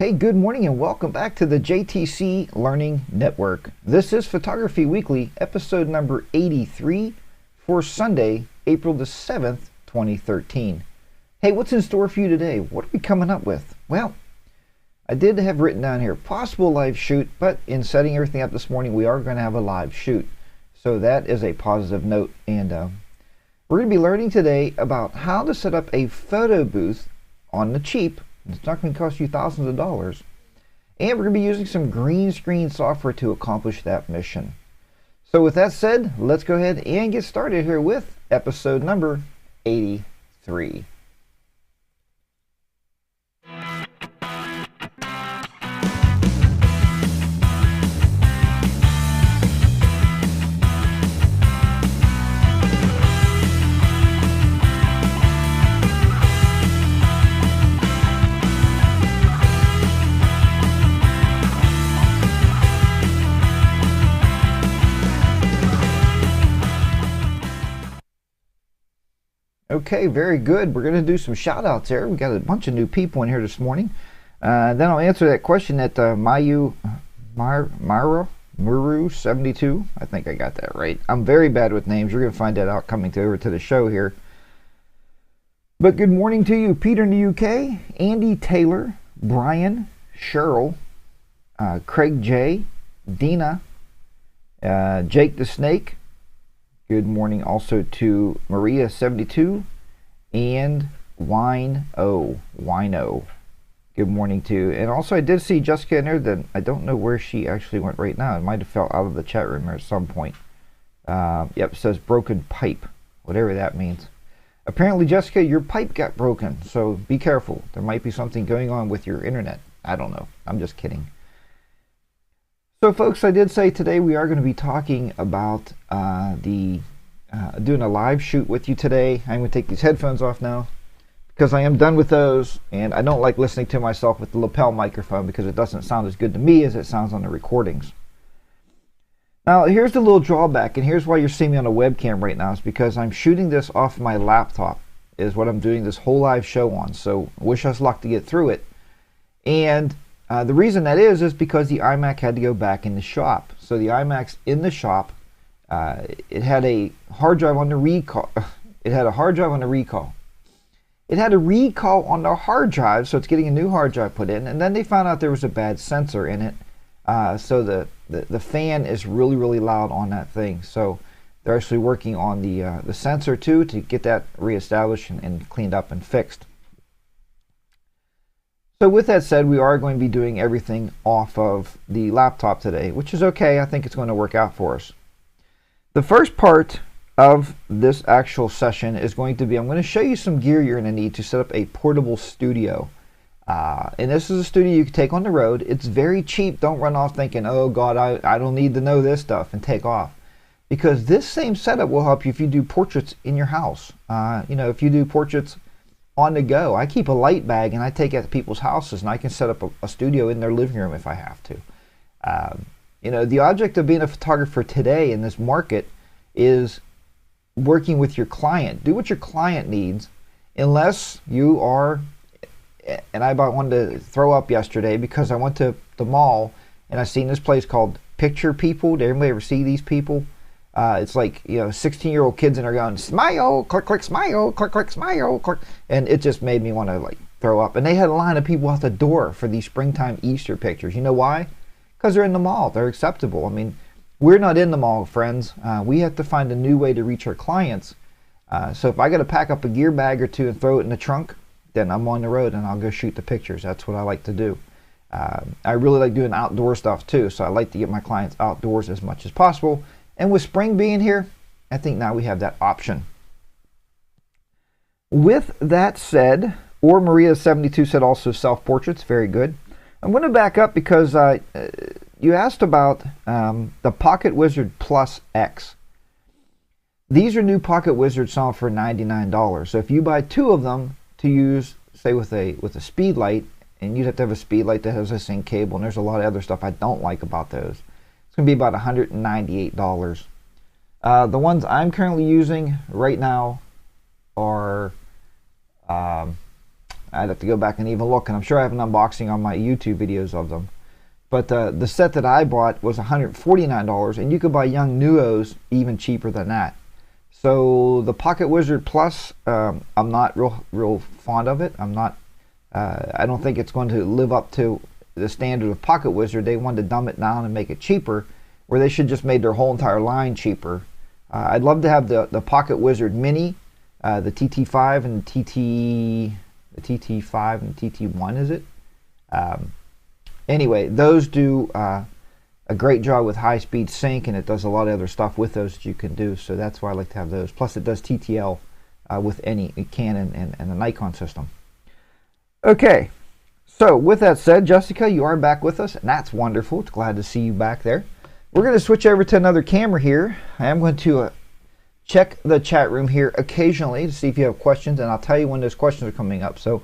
Hey, good morning and welcome back to the JTC Learning Network. This is Photography Weekly, episode number 83 for Sunday, April the 7th, 2013. Hey, what's in store for you today? What are we coming up with? Well, I did have written down here, possible live shoot, but in setting everything up this morning, we are going to have a live shoot. So that is a positive note. And we're going to be learning today about how to set up a photo booth on the cheap. It's not going to cost you thousands of dollars. And we're going to be using some green screen software to accomplish that mission. So with that said, let's go ahead and get started here with episode number 83. Okay, very good. We're going to do some shout outs here. We got a bunch of new people in here this morning. Then I'll answer that question at Muru 72. I think I got that right. I'm very bad with names. You're going to find that out coming over to the show here. But good morning to you, Peter in the UK, Andy Taylor, Brian, Cheryl, Craig J, Dina, Jake the Snake. Good morning also to Maria 72 and Wino. Good morning to, and also I did see Jessica in there. That I don't know where she actually went right now. It might have fell out of the chat room at some point. Yep, it says broken pipe, whatever that means. Apparently, Jessica, your pipe got broken, so be careful. There might be something going on with your internet. I don't know. I'm just kidding. So folks, I did say today we are going to be talking about doing a live shoot with you today. I'm going to take these headphones off now because I am done with those, and I don't like listening to myself with the lapel microphone because it doesn't sound as good to me as it sounds on the recordings. Now here's the little drawback, and here's why you're seeing me on a webcam right now, is because I'm shooting this off my laptop is what I'm doing this whole live show on, so wish us luck to get through it. And the reason that is because the iMac had to go back in the shop. So the iMac's in the shop. It had a hard drive on the recall. It had a hard drive on the recall. It had a recall on the hard drive, so it's getting a new hard drive put in. And then they found out there was a bad sensor in it. So the fan is really, really loud on that thing. So they're actually working on the sensor too to get that reestablished and cleaned up and fixed. So with that said, we are going to be doing everything off of the laptop today, which is okay. I think it's going to work out for us. The first part of this actual session is going to be, I'm going to show you some gear you're going to need to set up a portable studio. And this is a studio you can take on the road. It's very cheap. Don't run off thinking, oh God, I don't need to know this stuff, and take off. Because this same setup will help you if you do portraits in your house. If you do portraits on the go. I keep a light bag and I take it to people's houses, and I can set up a studio in their living room if I have to. The object of being a photographer today in this market is working with your client. Do what your client needs, unless you are, and I about wanted to throw up yesterday because I went to the mall and I seen this place called Picture People. Did anybody ever see these people? It's like, 16-year-old kids, and they're going, smile, click, click, smile, click, click, smile, click. And it just made me want to throw up. And they had a line of people out the door for these springtime Easter pictures. You know why? Because they're in the mall. They're acceptable. I mean, we're not in the mall, friends. We have to find a new way to reach our clients. So if I got to pack up a gear bag or two and throw it in the trunk, then I'm on the road and I'll go shoot the pictures. That's what I like to do. I really like doing outdoor stuff too. So I like to get my clients outdoors as much as possible. And with spring being here, I think now we have that option. With that said, or Maria 72 said also self-portraits, very good. I'm going to back up because you asked about the Pocket Wizard Plus X. These are new Pocket Wizard selling for $99. So if you buy two of them to use, say with a speed light, and you'd have to have a speed light that has a sync cable, and there's a lot of other stuff I don't like about those. It's going to be about $198. The ones I'm currently using right now are, I I'd have to go back and even look, and I'm sure I have an unboxing on my YouTube videos of them. But the set that I bought was $149, and you could buy young Nuos even cheaper than that. So the Pocket Wizard Plus, I'm not real fond of it. I don't think it's going to live up to the standard of Pocket Wizard. They wanted to dumb it down and make it cheaper, where they should just made their whole entire line cheaper. I'd love to have the Pocket Wizard Mini, the TT5 and the TT5 and TT1, is it? Anyway, those do a great job with high-speed sync, and it does a lot of other stuff with those that you can do, so that's why I like to have those. Plus it does TTL with any Canon and the Nikon system. Okay, so with that said, Jessica, you are back with us, and that's wonderful. It's glad to see you back there. We're going to switch over to another camera here. I am going to check the chat room here occasionally to see if you have questions, and I'll tell you when those questions are coming up. So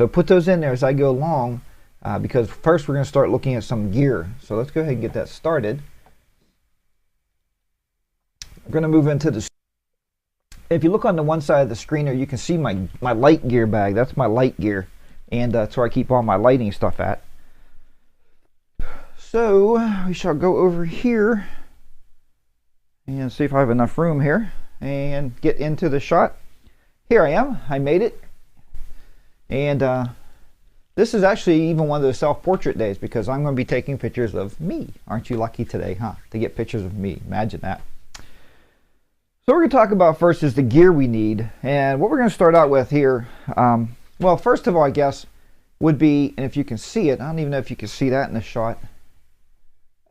put those in there as I go along. Because first we're going to start looking at some gear. So let's go ahead and get that started. We're going to move into the... If you look on the one side of the screen there, you can see my light gear bag. That's my light gear. And that's where I keep all my lighting stuff at. So we shall go over here and see if I have enough room here and get into the shot. Here I am. I made it. And... this is actually even one of those self-portrait days, because I'm going to be taking pictures of me. Aren't you lucky today, huh? To get pictures of me. Imagine that. So what we're going to talk about first is the gear we need. And what we're going to start out with here, well, first of all, I guess, would be, and if you can see it, I don't even know if you can see that in the shot.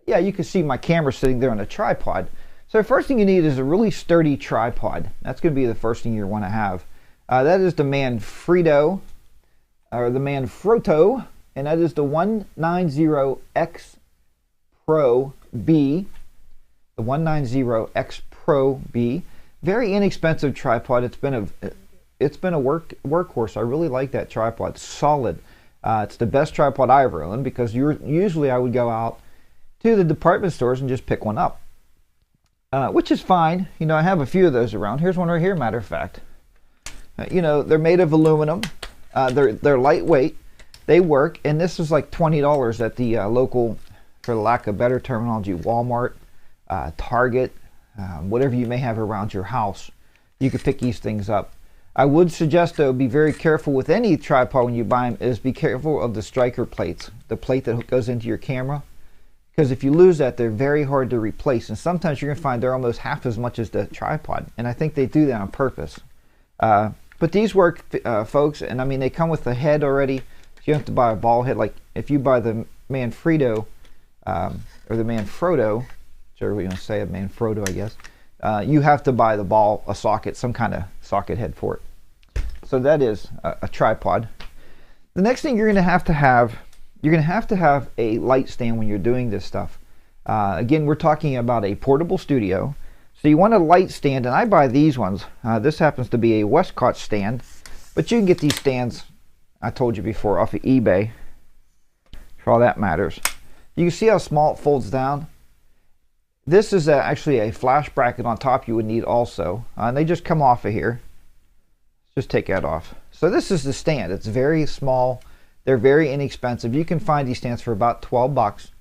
Yeah, you can see my camera sitting there on a tripod. So the first thing you need is a really sturdy tripod. That's going to be the first thing you want to have. That is the Manfrotto, or the Manfrotto, and that is the 190X Pro B. The 190X Pro B. Very inexpensive tripod. It's been a workhorse. I really like that tripod. It's solid. It's the best tripod I ever owned, because usually I would go out to the department stores and just pick one up, which is fine. You know, I have a few of those around. Here's one right here, matter of fact. You know, they're made of aluminum. They're lightweight, they work, and this is like $20 at the local, for lack of better terminology, Walmart, Target, whatever you may have around your house. You could pick these things up. I would suggest, though, be very careful with any tripod when you buy them, is be careful of the striker plates, the plate that goes into your camera, because if you lose that, they're very hard to replace, and sometimes you're going to find they're almost half as much as the tripod, and I think they do that on purpose. But these work, folks, and I mean, they come with the head already. So you don't have to buy a ball head. Like if you buy the Manfrotto, or the Manfrotto, whichever you want to say it, Manfrotto, I guess, you have to buy a socket, some kind of socket head for it. So that is a tripod. The next thing you're going to have a light stand when you're doing this stuff. Again, we're talking about a portable studio. So you want a light stand, and I buy these ones. This happens to be a Westcott stand, but you can get these stands, I told you before, off of eBay, for all that matters. You can see how small it folds down. This is actually a flash bracket on top you would need also, and they just come off of here. Just take that off. So this is the stand. It's very small. They're very inexpensive. You can find these stands for about 12 bucks.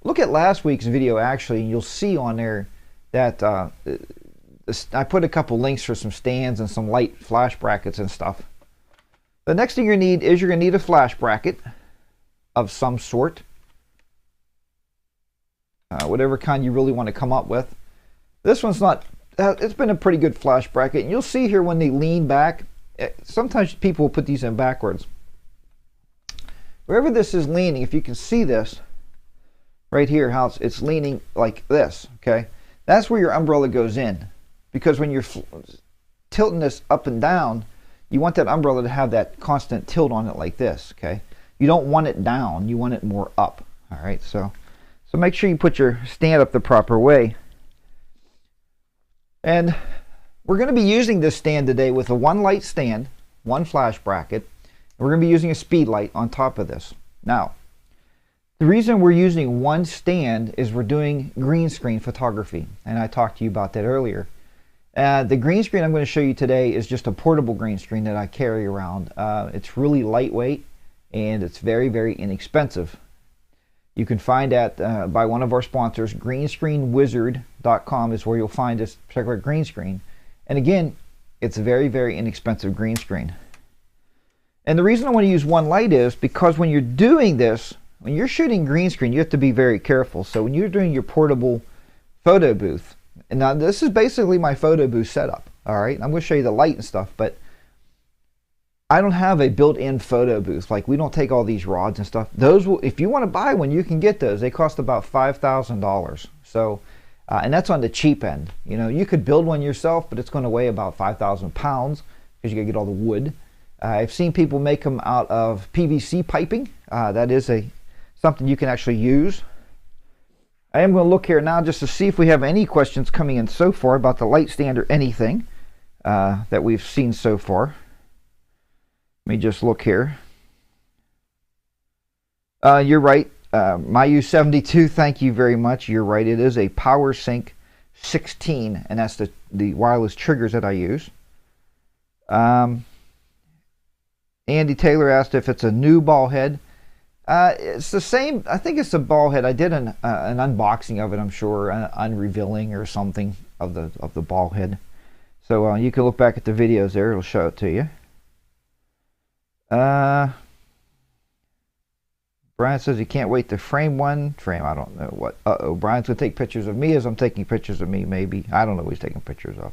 Look at last week's video, actually, and you'll see on there that I put a couple links for some stands and some light flash brackets and stuff. The next thing you're going to need a flash bracket of some sort, whatever kind you really want to come up with. This one's not, it's been a pretty good flash bracket, and you'll see here when they lean back, sometimes people will put these in backwards. Wherever this is leaning, if you can see this right here, how it's leaning like this, okay? That's where your umbrella goes in, because when you're tilting this up and down, you want that umbrella to have that constant tilt on it like this, okay? You don't want it down, you want it more up, all right? So make sure you put your stand up the proper way. And we're going to be using this stand today with a one light stand, one flash bracket, and we're going to be using a speed light on top of this. Now, the reason we're using one stand is we're doing green screen photography, and I talked to you about that earlier. The green screen I'm going to show you today is just a portable green screen that I carry around. It's really lightweight and it's very, very inexpensive. You can find that by one of our sponsors. Greenscreenwizard.com is where you'll find this particular green screen. And again, it's a very, very inexpensive green screen. And the reason I want to use one light is because when you're doing this, when you're shooting green screen, you have to be very careful. So when you're doing your portable photo booth, and now this is basically my photo booth setup, all right? I'm going to show you the light and stuff, but I don't have a built-in photo booth. Like, we don't take all these rods and stuff. Those will, if you want to buy one, you can get those. They cost about $5,000. So, and that's on the cheap end. You know, you could build one yourself, but it's going to weigh about 5,000 pounds because you got to get all the wood. I've seen people make them out of PVC piping. That is something you can actually use. I am going to look here now just to see if we have any questions coming in so far about the light stand or anything that we've seen so far. Let me just look here. You're right. Mayu72, thank you very much. You're right. It is a PowerSync 16, and that's the wireless triggers that I use. Andy Taylor asked if it's a new ball head. It's the same. I think it's a ball head. I did an unboxing of it, I'm sure, unrevealing or something of the ball head. So you can look back at the videos there. It'll show it to you. Brian says he can't wait to frame one. I don't know what. Brian's going to take pictures of me as I'm taking pictures of me, maybe. I don't know what he's taking pictures of.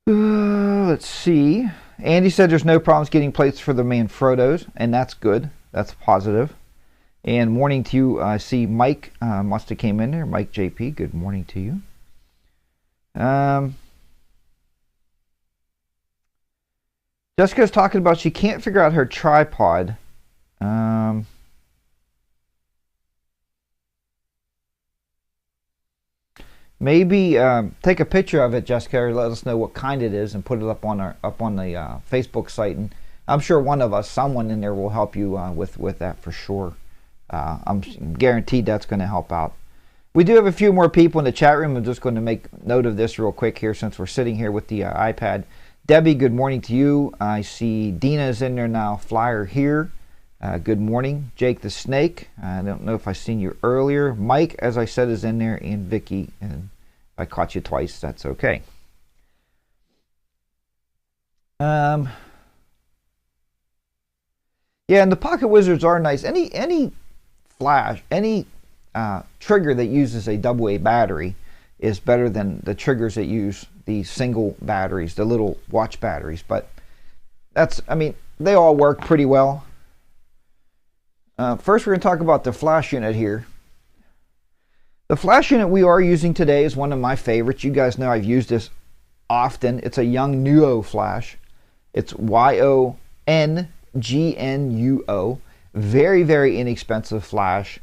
Let's see. Andy said there's no problems getting plates for the Manfrottos, and that's good. That's positive. And morning to you. I see Mike must have came in there. Mike JP, good morning to you. Jessica's talking about she can't figure out her tripod. Maybe take a picture of it, Jessica, or let us know what kind it is and put it up on the Facebook site. And I'm sure one of us, someone in there, will help you with that for sure. I'm guaranteed that's going to help out. We do have a few more people in the chat room. I'm just going to make note of this real quick here since we're sitting here with the iPad. Debbie, good morning to you. I see Dina's in there now. Flyer here. Good morning. Jake the Snake. I don't know if I've seen you earlier. Mike, as I said, is in there. And Vicky. And if I caught you twice, that's okay. Yeah, and the Pocket Wizards are nice. Any flash, any trigger that uses a AA battery is better than the triggers that use the single batteries, the little watch batteries. But that's, I mean, they all work pretty well. First, we're going to talk about the flash unit here. The flash unit we are using today is one of my favorites. You guys know I've used this often. It's a Yongnuo flash. It's YONGNUO. Very, very inexpensive flash.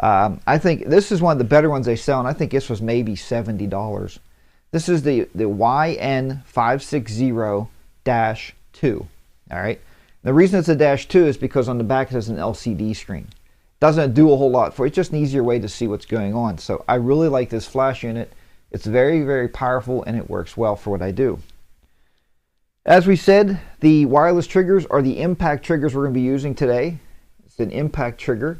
I think this is one of the better ones they sell, and I think this was maybe $70. This is the YN560-2. All right. The reason it's a -2 is because on the back it has an LCD screen. Doesn't do a whole lot for it. It's just an easier way to see what's going on. So I really like this flash unit. It's very, very powerful, and it works well for what I do. As we said, the wireless triggers are the impact triggers we're going to be using today. It's an impact trigger.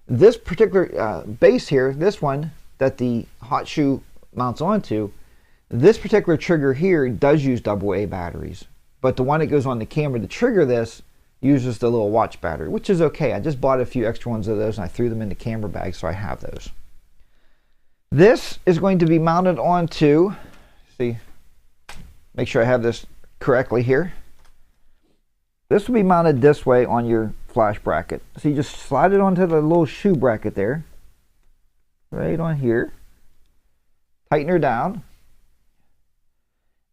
This particular base here, this one that the hot shoe mounts onto, this particular trigger here does use AA batteries. But the one that goes on the camera to trigger this uses the little watch battery, which is okay. I just bought a few extra ones of those and I threw them in the camera bag, so I have those. This is going to be mounted onto, see, make sure I have this correctly here. This will be mounted this way on your flash bracket. So you just slide it onto the little shoe bracket there, right on here. Tighten her down.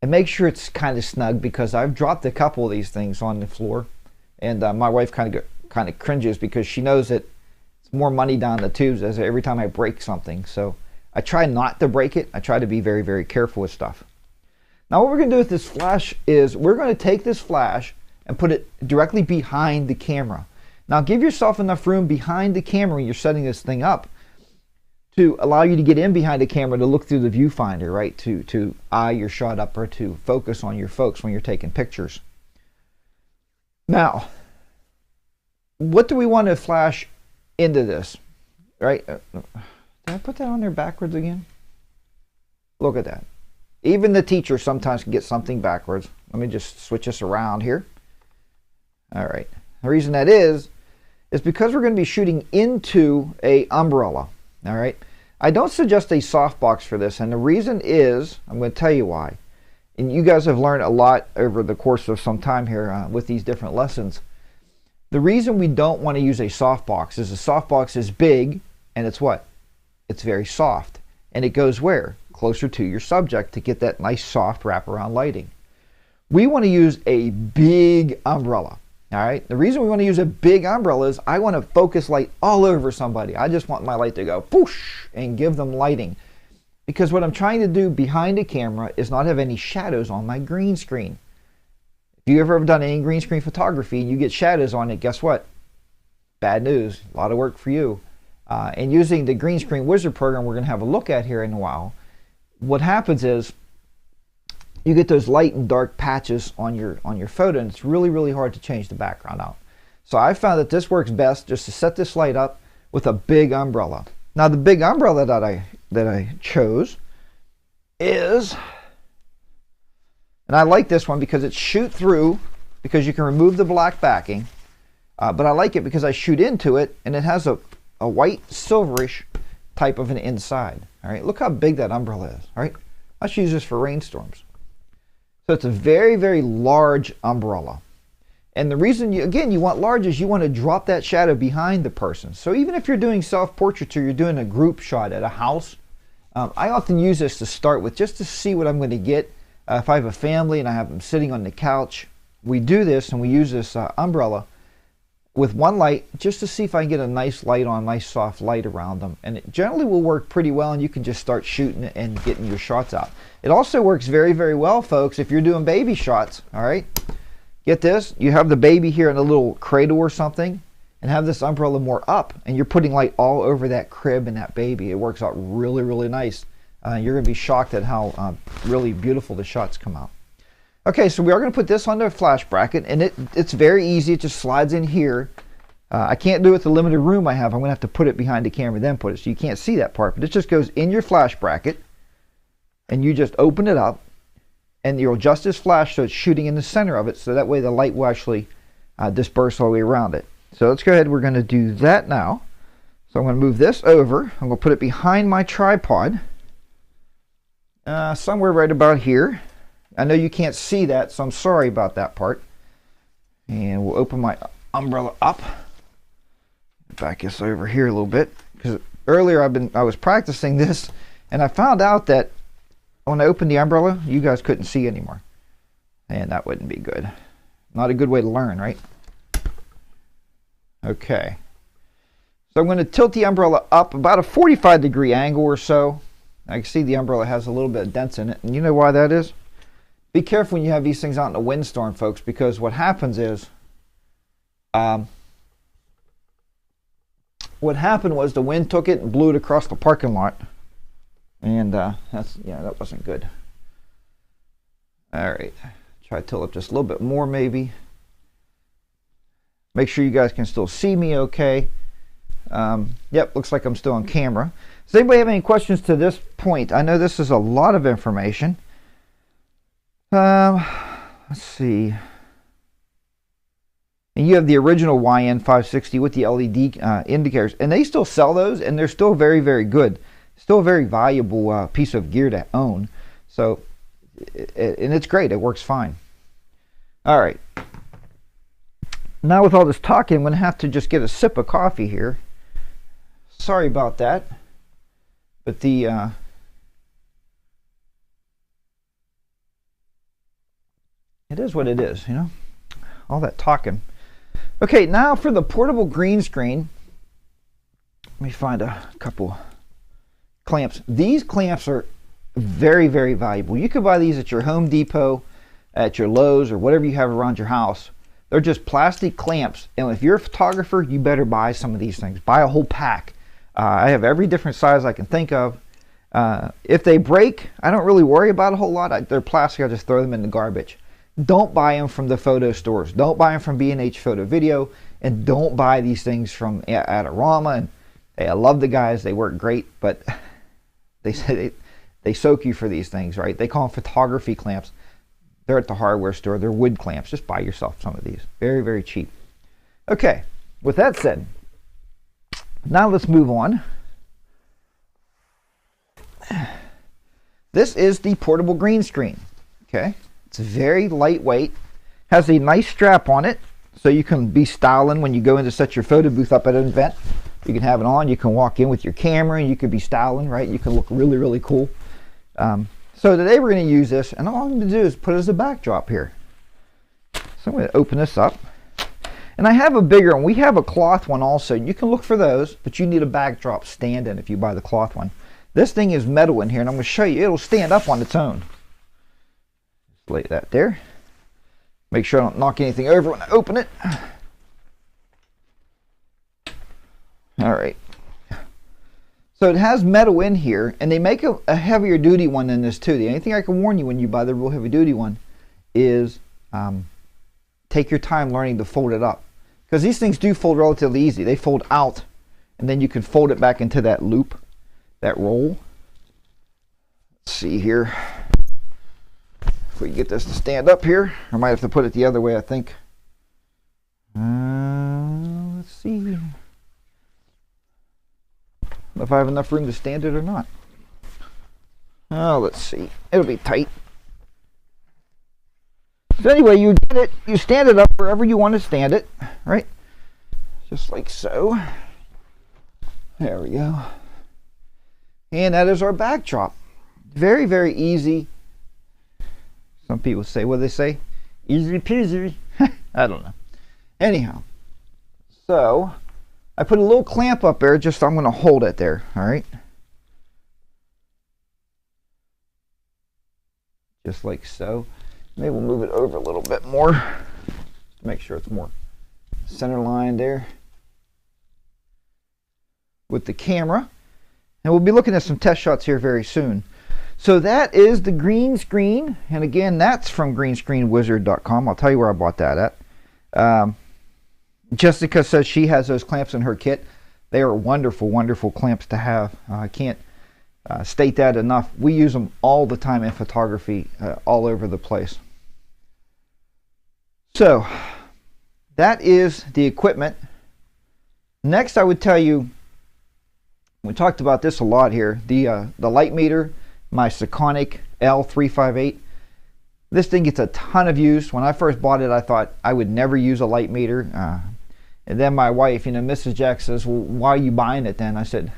And make sure it's kind of snug, because I've dropped a couple of these things on the floor. And my wife kind of cringes because she knows that it's more money down the tubes as every time I break something. So I try not to break it. I try to be very, very careful with stuff. Now what we're going to do with this flash is we're going to take this flash and put it directly behind the camera. Now give yourself enough room behind the camera when you're setting this thing up to allow you to get in behind the camera to look through the viewfinder, right? To eye your shot up or to focus on your folks when you're taking pictures. Now, what do we want to flash into this, right? Did I put that on there backwards again? Look at that. Even the teacher sometimes can get something backwards. Let me just switch this around here. All right. The reason that is because we're going to be shooting into a umbrella. All right. I don't suggest a softbox for this, and the reason is, I'm going to tell you why. And you guys have learned a lot over the course of some time here with these different lessons. The reason we don't want to use a softbox is a softbox is big, and it's what? It's very soft. And it goes where? Closer to your subject to get that nice soft wraparound lighting. We want to use a big umbrella. All right. The reason we want to use a big umbrella is I want to focus light all over somebody. I just want my light to go whoosh and give them lighting. Because what I'm trying to do behind the camera is not have any shadows on my green screen. If you ever done any green screen photography and you get shadows on it, guess what? Bad news. A lot of work for you. And using the Green Screen Wizard program we're going to have a look at here in a while, what happens is you get those light and dark patches on your photo, and it's really, really hard to change the background out. So I found that this works best just to set this light up with a big umbrella. Now the big umbrella that I chose is, and I like this one because it's shoot through, because you can remove the black backing, but I like it because I shoot into it and it has a white silverish type of an inside. All right, look how big that umbrella is. All right, let's use this for rainstorms. So it's a very, very large umbrella. And the reason you want large is you want to drop that shadow behind the person. So even if you're doing self-portraits or you're doing a group shot at a house, I often use this to start with just to see what I'm going to get. If I have a family and I have them sitting on the couch, we do this and we use this umbrella with one light just to see if I can get a nice light on, nice soft light around them. And it generally will work pretty well, and you can just start shooting and getting your shots out. It also works very, very well, folks, if you're doing baby shots. All right, get this, you have the baby here in a little cradle or something and have this umbrella more up, and you're putting light all over that crib and that baby. It works out really, really nice. You're going to be shocked at how really beautiful the shots come out. Okay, so we are going to put this on the flash bracket, and it's very easy. It just slides in here. I can't do it with the limited room I have. I'm going to have to put it behind the camera, then put it, so you can't see that part. But it just goes in your flash bracket, and you just open it up, and you'll adjust this flash so it's shooting in the center of it, so that way the light will actually disperse all the way around it. So let's go ahead. We're going to do that now. So I'm going to move this over. I'm going to put it behind my tripod, somewhere right about here. I know you can't see that, so I'm sorry about that part. And we'll open my umbrella up. Back this over here a little bit, because earlier I was practicing this, and I found out that when I opened the umbrella, you guys couldn't see anymore, and that wouldn't be good. Not a good way to learn, right? Okay. So I'm going to tilt the umbrella up about a 45-degree angle or so. I can see the umbrella has a little bit of dents in it, and you know why that is? Be careful when you have these things out in a windstorm, folks, because what happens is, what happened was the wind took it and blew it across the parking lot, and that wasn't good. All right, try to tilt up just a little bit more, maybe. Make sure you guys can still see me okay. Yep, looks like I'm still on camera. Does anybody have any questions to this point? I know this is a lot of information. Let's see. And you have the original YN 560 with the LED indicators, and they still sell those, and they're still very, very good. Still a very valuable piece of gear to own. So, and it's great. It works fine. All right. Now with all this talking, I'm going to have to just get a sip of coffee here. Sorry about that. But the it is what it is, you know, all that talking. Okay, now for the portable green screen, let me find a couple clamps. These clamps are very, very valuable. You could buy these at your Home Depot, at your Lowe's, or whatever you have around your house. They're just plastic clamps, and if you're a photographer, you better buy some of these things. Buy a whole pack. I have every different size I can think of. If they break, I don't really worry about a whole lot. They're plastic, I just throw them in the garbage. Don't buy them from the photo stores. Don't buy them from B&H Photo Video, and don't buy these things from Adorama. And hey, I love the guys, they work great, but they say they soak you for these things, right? They call them photography clamps. They're at the hardware store. They're wood clamps. Just buy yourself some of these. Very, very cheap. Okay, with that said, now let's move on. This is the portable green screen. Okay, it's very lightweight. Has a nice strap on it, so you can be styling when you go in to set your photo booth up at an event. You can have it on. You can walk in with your camera, and you could be styling, right? You can look really, really cool. So today we're going to use this, and all I'm going to do is put it as a backdrop here. So I'm going to open this up. And I have a bigger one. We have a cloth one also. You can look for those, but you need a backdrop stand-in if you buy the cloth one. This thing is metal in here, and I'm going to show you. It'll stand up on its own. Just lay that there. Make sure I don't knock anything over when I open it. All right. So it has metal in here, and they make a heavier duty one than this too. The only thing I can warn you when you buy the real heavy duty one is take your time learning to fold it up. Because these things do fold relatively easy. They fold out, and then you can fold it back into that loop, that roll. Let's see here. If we can get this to stand up here. I might have to put it the other way, I think. Let's see. If I have enough room to stand it or not. Oh, let's see. It'll be tight. So anyway, you get it. You stand it up wherever you want to stand it, right? Just like so. There we go. And that is our backdrop. Very, very easy. Some people say, what do they say? Easy peasy. I don't know. Anyhow, so I put a little clamp up there, just I'm going to hold it there, all right? Just like so. Maybe we'll move it over a little bit more to make sure it's more center line there with the camera. And we'll be looking at some test shots here very soon. So that is the green screen, and again, that's from greenscreenwizard.com. I'll tell you where I bought that at. Jessica says she has those clamps in her kit. They are wonderful, wonderful clamps to have. I can't state that enough. We use them all the time in photography, all over the place. So that is the equipment. Next, I would tell you, we talked about this a lot here, the light meter, my Sekonic L358. This thing gets a ton of use. When I first bought it, I thought I would never use a light meter. And then my wife, Mrs. Jack says, well, why are you buying it then? I said,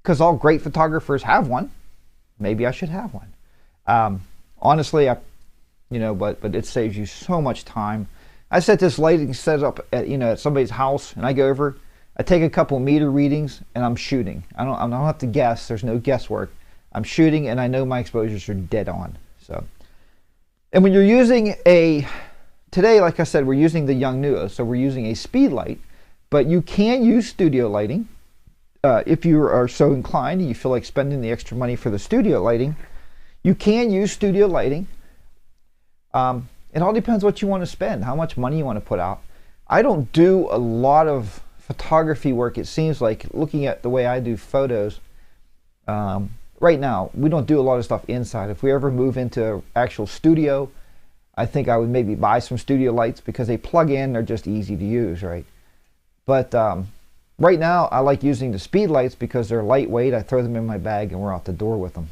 because all great photographers have one. Maybe I should have one. Honestly, but it saves you so much time. I set this lighting setup at, at somebody's house, and I go over, I take a couple meter readings, and I'm shooting. I don't have to guess. There's no guesswork. I'm shooting, and I know my exposures are dead on. So, and when you're using today, like I said, we're using the Young Nuo, so we're using a speed light, but you can use studio lighting if you are so inclined and you feel like spending the extra money for the studio lighting. You can use studio lighting. It all depends what you want to spend, how much money you want to put out. I don't do a lot of photography work, it seems like, looking at the way I do photos. Right now, we don't do a lot of stuff inside. If we ever move into actual studio, I think I would maybe buy some studio lights because they plug in, they're just easy to use, right? But right now, I like using the speed lights because they're lightweight. I throw them in my bag and we're out the door with them.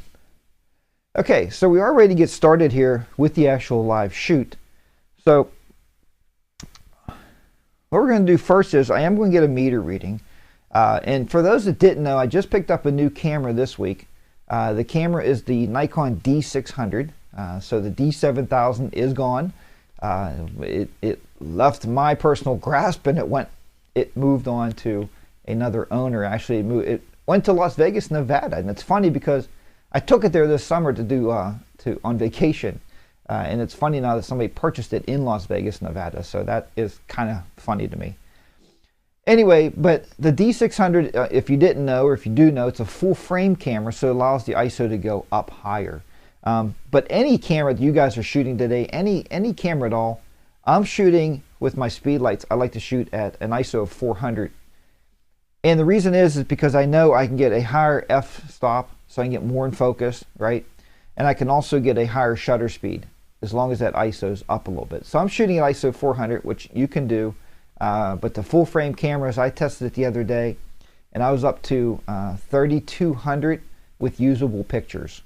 Okay, so we are ready to get started here with the actual live shoot. So what we're going to do first is I am going to get a meter reading. And for those that didn't know, I just picked up a new camera this week. The camera is the Nikon D600. So the D7000 is gone. It left my personal grasp, and it moved on to another owner. Actually, it went to Las Vegas, Nevada, and it's funny because I took it there this summer to do on vacation, and it's funny now that somebody purchased it in Las Vegas, Nevada. So that is kind of funny to me. Anyway, but the D600, if you didn't know, or if you do know, it's a full frame camera, so it allows the ISO to go up higher. But any camera that you guys are shooting today, any camera at all, I'm shooting with my speed lights. I like to shoot at an ISO of 400. And the reason is because I know I can get a higher f-stop, so I can get more in focus, right? And I can also get a higher shutter speed, as long as that ISO is up a little bit. So I'm shooting at ISO 400, which you can do. But the full frame cameras, I tested it the other day, and I was up to 3200 with usable pictures.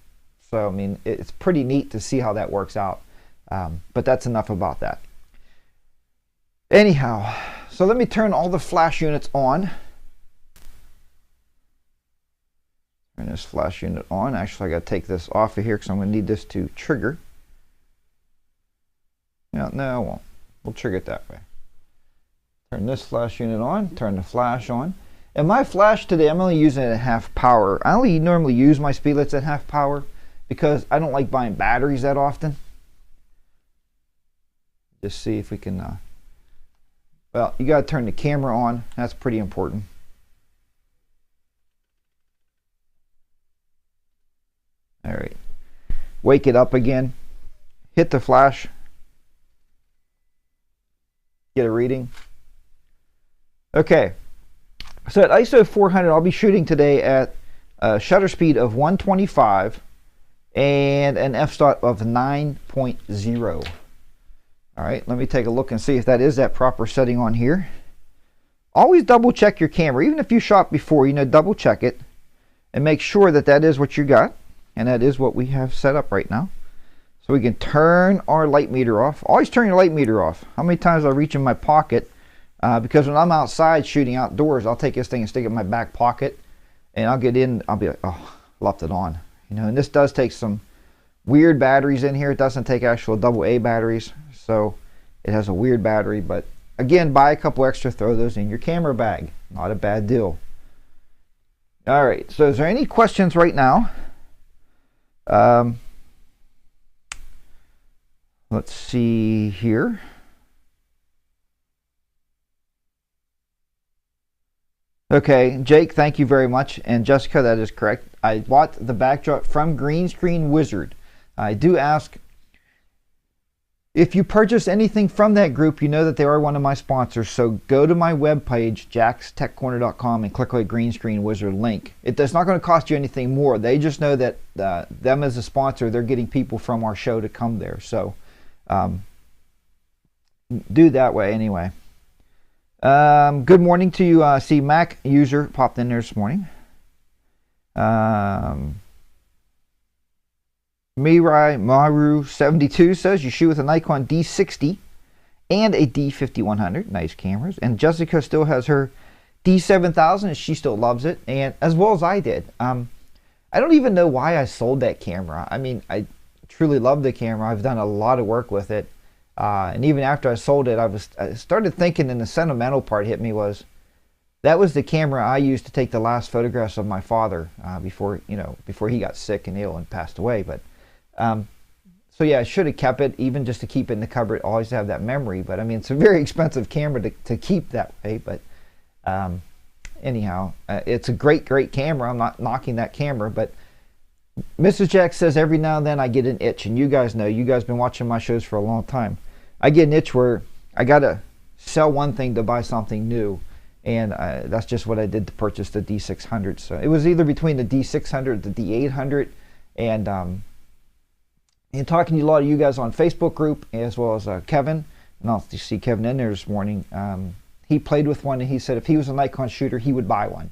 So, I mean, it's pretty neat to see how that works out. But that's enough about that. Anyhow, so let me turn all the flash units on. Turn this flash unit on. Actually, I got to take this off of here because I'm going to need this to trigger. No, I won't. We'll trigger it that way. Turn this flash unit on. Turn the flash on. And my flash today, I'm only using it at half power. I only normally use my speedlights at half power because I don't like buying batteries that often. Just see if we can... well, you got to turn the camera on. That's pretty important. All right. Wake it up again. Hit the flash. Get a reading. Okay. So at ISO 400, I'll be shooting today at a shutter speed of 125 and an f-stop of 9.0. All right, let me take a look and see if that is that proper setting on here. Always double check your camera. Even if you shot before, double check it and make sure that that is what you got. And that is what we have set up right now. So we can turn our light meter off. Always turn your light meter off. How many times I reach in my pocket? Because when I'm outside shooting outdoors, I'll take this thing and stick it in my back pocket. And I'll get in, I'll be like, oh, left it on. And this does take some weird batteries in here. It doesn't take actual AA batteries. So it has a weird battery. But again, buy a couple extra, throw those in your camera bag. Not a bad deal. All right, so is there any questions right now? Let's see here. Okay, Jake, thank you very much. And Jessica, that is correct. I bought the backdrop from Green Screen Wizard. I do ask, if you purchase anything from that group, you know that they are one of my sponsors. So go to my webpage, jackstechcorner.com, and click on the Green Screen Wizard link. It's not going to cost you anything more. They just know that them as a sponsor, they're getting people from our show to come there. So do that way anyway. Good morning to you. See, Mac user popped in there this morning. Mirai Maru 72 says you shoot with a Nikon D60 and a D5100. Nice cameras. And Jessica still has her D7000 and she still loves it, and as well as I did. I don't even know why I sold that camera. I mean, I truly love the camera. I've done a lot of work with it. And even after I sold it, I started thinking, and the sentimental part hit me, was that was the camera I used to take the last photographs of my father before he got sick and ill and passed away. But so yeah, I should have kept it, even just to keep it in the cupboard, always have that memory. But I mean, it's a very expensive camera to keep that way. But anyhow, it's a great camera. I'm not knocking that camera, but Mrs. Jack says every now and then I get an itch, and you guys know, you guys been watching my shows for a long time. I get an itch where I gotta sell one thing to buy something new, and that's just what I did to purchase the D600. So it was either between the D600 and the D800, and talking to a lot of you guys on Facebook group, as well as Kevin, and I'll see Kevin in there this morning. He played with one, and he said if he was a Nikon shooter, he would buy one.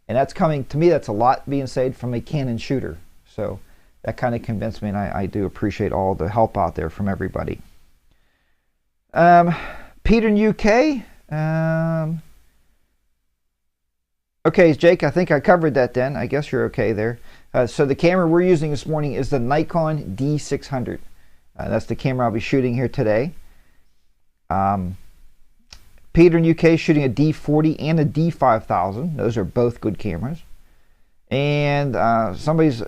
And that's coming, to me, that's a lot being saved from a Canon shooter. So that kind of convinced me, and I do appreciate all the help out there from everybody. Peter in UK. Okay, Jake, I think I covered that then. I guess you're okay there. So the camera we're using this morning is the Nikon D600. That's the camera I'll be shooting here today. Peter in UK shooting a D40 and a D5000. Those are both good cameras. And somebody's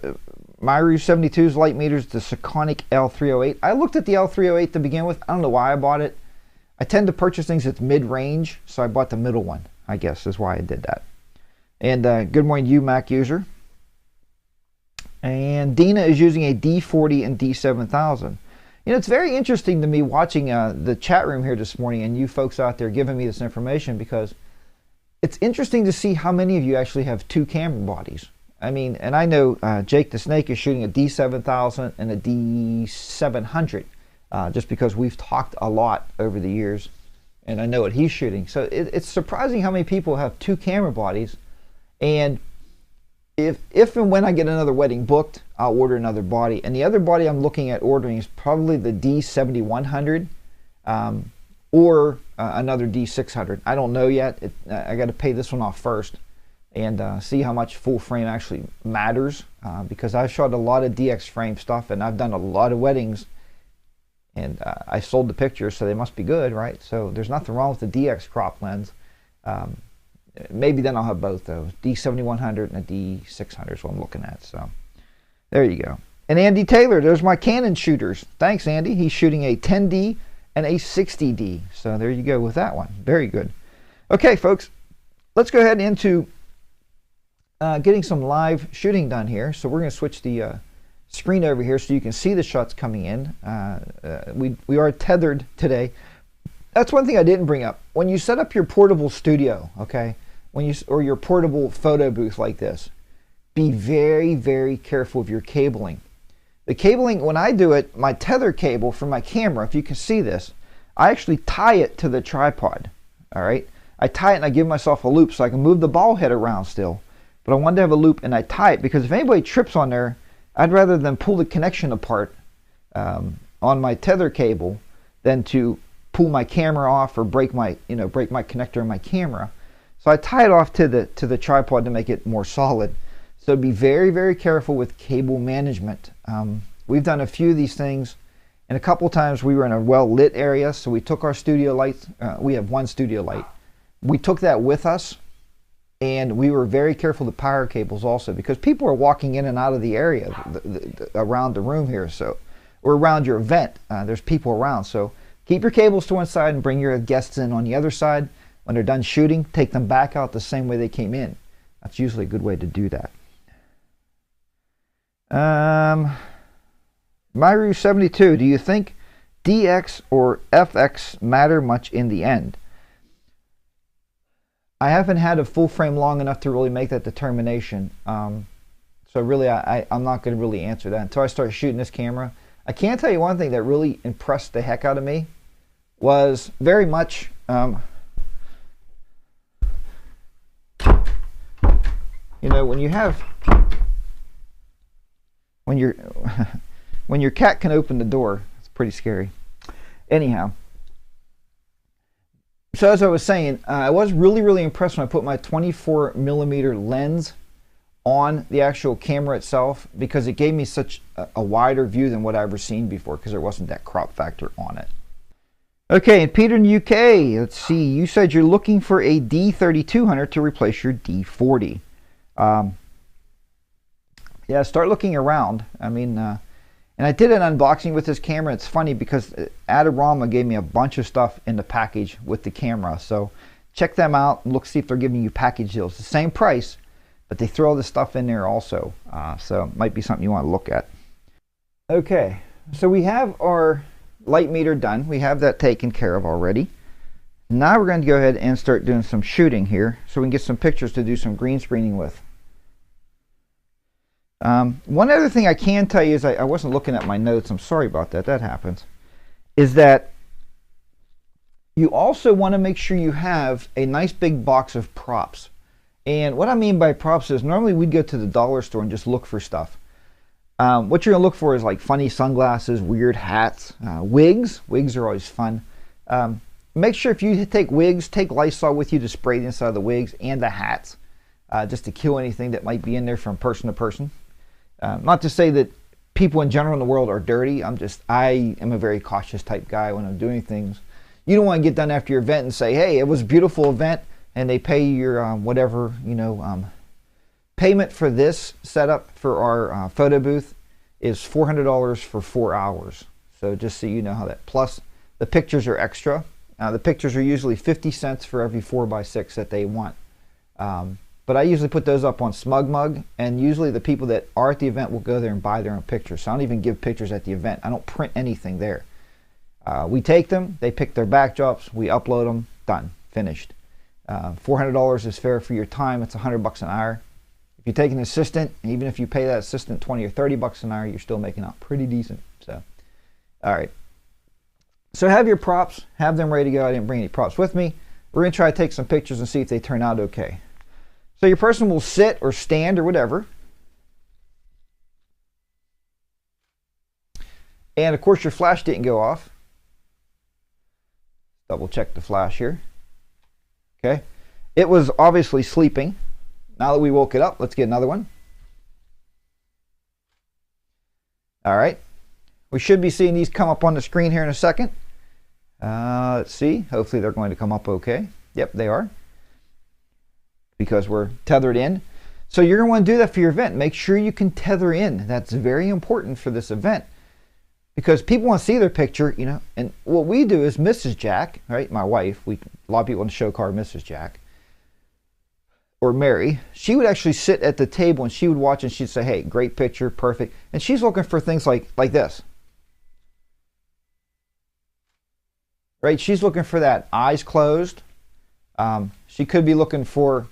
Myru 72's light meters, the Sekonic L308. I looked at the L308 to begin with. I don't know why I bought it. I tend to purchase things that's mid-range, so I bought the middle one. I guess is why I did that. And good morning to you, Mac user. And Dina is using a D40 and D7000. You know, it's very interesting to me watching the chat room here this morning and you folks out there giving me this information, because it's interesting to see how many of you actually have two camera bodies. I mean, and I know Jake the Snake is shooting a D7000 and a D700 just because we've talked a lot over the years and I know what he's shooting. So it's surprising how many people have two camera bodies. And if and when I get another wedding booked, I'll order another body. And the other body I'm looking at ordering is probably the D7100 or another D600. I don't know yet. I got to pay this one off first and see how much full frame actually matters, because I've shot a lot of DX frame stuff and I've done a lot of weddings, and I sold the pictures, so they must be good, right? So there's nothing wrong with the DX crop lens. Maybe then I'll have both those, D7100 and a D600 is what I'm looking at. So there you go. And Andy Taylor, there's my Canon shooters. Thanks, Andy. He's shooting a 10D and a 60D. So there you go with that one. Very good. Okay, folks, let's go ahead into getting some live shooting done here. So we're going to switch the screen over here so you can see the shots coming in. We are tethered today. That's one thing I didn't bring up. When you set up your portable studio, okay, or your portable photo booth like this, be very, very careful of your cabling. The cabling, when I do it, my tether cable for my camera, if you can see this, I actually tie it to the tripod, all right? I tie it and I give myself a loop so I can move the ball head around still, but I wanted to have a loop and I tie it because if anybody trips on there, I'd rather than pull the connection apart on my tether cable than to pull my camera off or break my connector in my camera. So I tie it off to the tripod to make it more solid. So be very, very careful with cable management. We've done a few of these things, and a couple times we were in a well-lit area, so we took our studio lights. We have one studio light. We took that with us, and we were very careful with power cables also, because people are walking in and out of the area around the room here, so or around your event. There's people around, so keep your cables to one side and bring your guests in on the other side. When they're done shooting, take them back out the same way they came in. That's usually a good way to do that. Myru72, do you think DX or FX matter much in the end? I haven't had a full frame long enough to really make that determination. So really, I'm not going to really answer that until I start shooting this camera. I can tell you one thing that really impressed the heck out of me was very much you know, when your cat can open the door, it's pretty scary. Anyhow, so as I was saying, I was really, really impressed when I put my 24mm lens on the actual camera itself, because it gave me such a wider view than what I've ever seen before, because there wasn't that crop factor on it. Okay, and Peter in the UK, let's see, you said you're looking for a D3200 to replace your D40. Yeah, start looking around. I mean, and I did an unboxing with this camera. It's funny because Adorama gave me a bunch of stuff in the package with the camera. So check them out and look, see if they're giving you package deals. The same price, but they throw all this stuff in there also. So it might be something you want to look at. Okay, so we have our light meter done. We have that taken care of already. Now we're going to go ahead and start doing some shooting here so we can get some pictures to do some green screening with. One other thing I can tell you is I wasn't looking at my notes. I'm sorry about that. That happens. Is that you also want to make sure you have a nice big box of props. And what I mean by props is normally we'd go to the dollar store and just look for stuff. What you're going to look for is like funny sunglasses, weird hats, wigs. Wigs are always fun. Make sure if you take wigs, take Lysol with you to spray the inside of the wigs and the hats, just to kill anything that might be in there from person to person. Not to say that people in general in the world are dirty. I am a very cautious type guy when I'm doing things. You don't want to get done after your event and say, hey, it was a beautiful event, and they pay your whatever, payment for this setup for our photo booth is $400 for 4 hours. So just so you know how that, plus the pictures are extra. The pictures are usually 50 cents for every 4x6 that they want. But I usually put those up on SmugMug, and usually the people that are at the event will go there and buy their own pictures. So I don't even give pictures at the event. I don't print anything there. We take them, they pick their backdrops, we upload them, done, finished. $400 is fair for your time. It's $100 an hour. If you take an assistant, even if you pay that assistant 20 or 30 bucks an hour, you're still making out pretty decent. So, all right. So have your props, have them ready to go. I didn't bring any props with me. We're going to try to take some pictures and see if they turn out okay. So your person will sit or stand or whatever. And of course your flash didn't go off. Double check the flash here. Okay. It was obviously sleeping. Now that we woke it up, let's get another one. All right. We should be seeing these come up on the screen here in a second. Let's see. Hopefully they're going to come up okay. Yep, they are. Because we're tethered in. So you're going to want to do that for your event. Make sure you can tether in. That's very important for this event. Because people want to see their picture, you know. And what we do is Mrs. Jack, right? My wife. A lot of people on the show call her Mrs. Jack. Or Mary. She would actually sit at the table and she would watch and she'd say, hey, great picture, perfect. And she's looking for things like this. Right? She's looking for that eyes closed. She could be looking for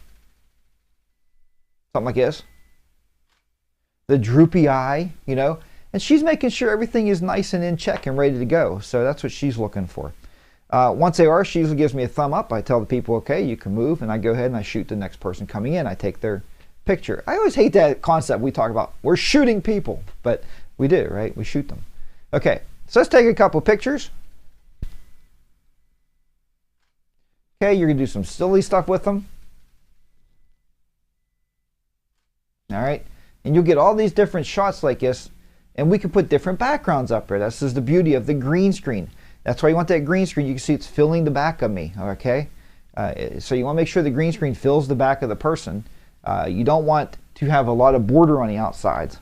something like this. The droopy eye, you know. And she's making sure everything is nice and in check and ready to go. So that's what she's looking for. Once they are, she usually gives me a thumb up. I tell the people, okay, you can move. And I go ahead and I shoot the next person coming in. I take their picture. I always hate that concept we talk about. We're shooting people. But we do, right? We shoot them. Okay, so let's take a couple pictures. Okay, you're going to do some silly stuff with them. All right. And you'll get all these different shots like this. And we can put different backgrounds up here. This is the beauty of the green screen. That's why you want that green screen. You can see it's filling the back of me. Okay. So you want to make sure the green screen fills the back of the person. You don't want to have a lot of border on the outsides.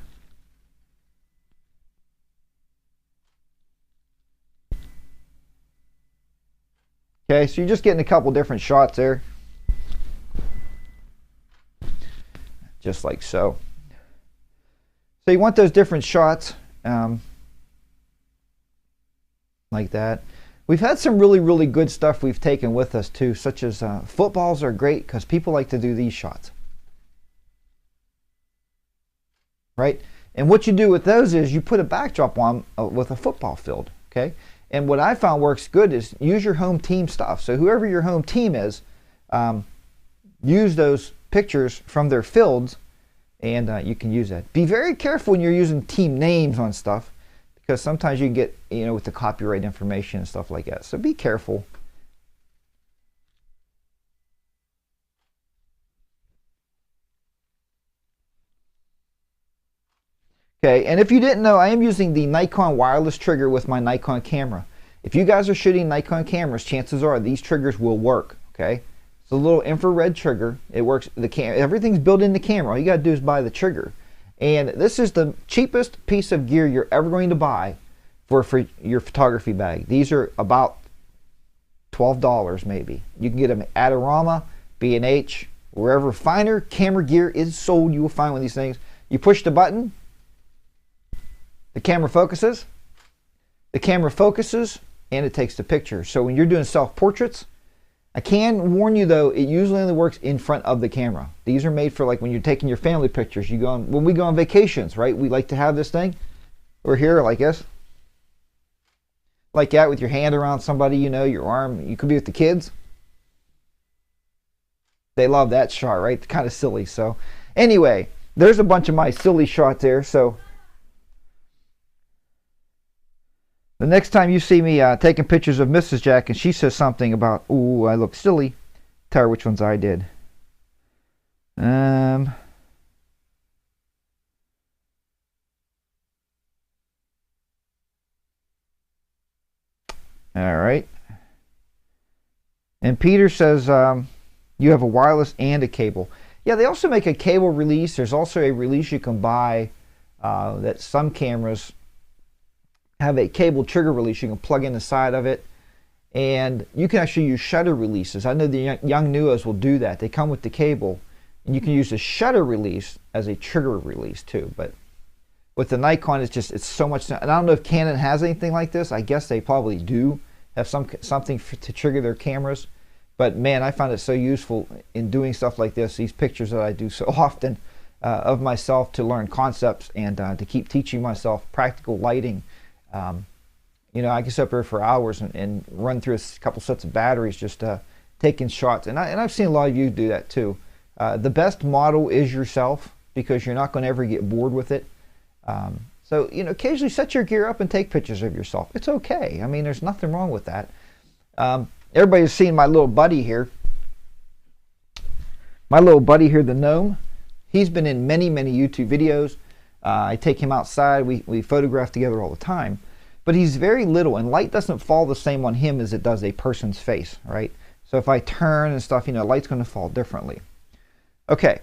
Okay, so you're just getting a couple different shots there. Just like so. So you want those different shots like that. We've had some really, really good stuff we've taken with us too, such as footballs are great because people like to do these shots. Right? And what you do with those is you put a backdrop on with a football field. Okay? And what I found works good is use your home team stuff. So whoever your home team is, use those pictures from their fields, and you can use that. Be very careful when you're using team names on stuff, because sometimes you can get, you know, with the copyright information and stuff like that. So be careful. Okay, and if you didn't know, I am using the Nikon wireless trigger with my Nikon camera. If you guys are shooting Nikon cameras, chances are these triggers will work. Okay, it's a little infrared trigger. It works. Everything's built in the camera. All you got to do is buy the trigger. And this is the cheapest piece of gear you're ever going to buy for your photography bag. These are about $12 maybe. You can get them at Adorama, B&H, wherever finer camera gear is sold. You will find one of these things. You push the button. The camera focuses, and it takes the picture. So when you're doing self-portraits, I can warn you though, it usually only works in front of the camera. These are made for like when you're taking your family pictures. You go on, when we go on vacations, right? We like to have this thing. We're here like this. Like that with your hand around somebody, you know, your arm. You could be with the kids. They love that shot, right? Kind of silly. So anyway, there's a bunch of my silly shots there. So the next time you see me taking pictures of Mrs. Jack and she says something about, ooh, I look silly, tell her which ones I did. All right. And Peter says you have a wireless and a cable. Yeah, they also make a cable release. There's also a release you can buy that some cameras have a cable trigger release. You can plug in the side of it And you can actually use shutter releases. I know the young Nuos will do that. They come with the cable, and you can use the shutter release as a trigger release too. But with the Nikon, it's so much. And I don't know if Canon has anything like this. I guess they probably do have something to trigger their cameras. But man, I find it so useful in doing stuff like this. These pictures that I do so often of myself to learn concepts and to keep teaching myself practical lighting. You know, I can sit up here for hours and run through a couple sets of batteries just taking shots. And I've seen a lot of you do that too. The best model is yourself, because you're not going to ever get bored with it. So, you know, occasionally set your gear up and take pictures of yourself. It's okay. I mean, there's nothing wrong with that. Everybody's seen my little buddy here. My little buddy here, the gnome. He's been in many, many YouTube videos. I take him outside. We photograph together all the time. But he's very little, and light doesn't fall the same on him as it does a person's face, right? So if I turn and stuff, you know, light's going to fall differently. Okay.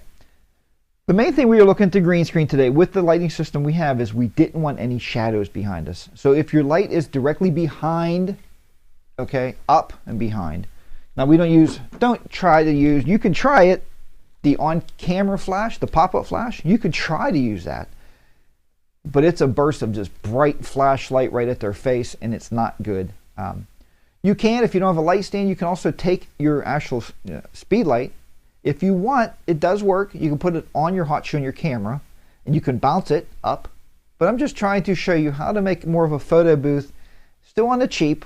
The main thing we are looking at the green screen today with the lighting system we have is we didn't want any shadows behind us. So if your light is directly behind, okay, up and behind. Now don't try to use, you can try it, the on-camera flash, the pop-up flash, you could try to use that. But it's a burst of just bright flashlight right at their face, and it's not good. You can, if you don't have a light stand, you can also take your actual speed light. If you want, it does work. You can put it on your hot shoe on your camera, and you can bounce it up. But I'm just trying to show you how to make more of a photo booth, still on the cheap,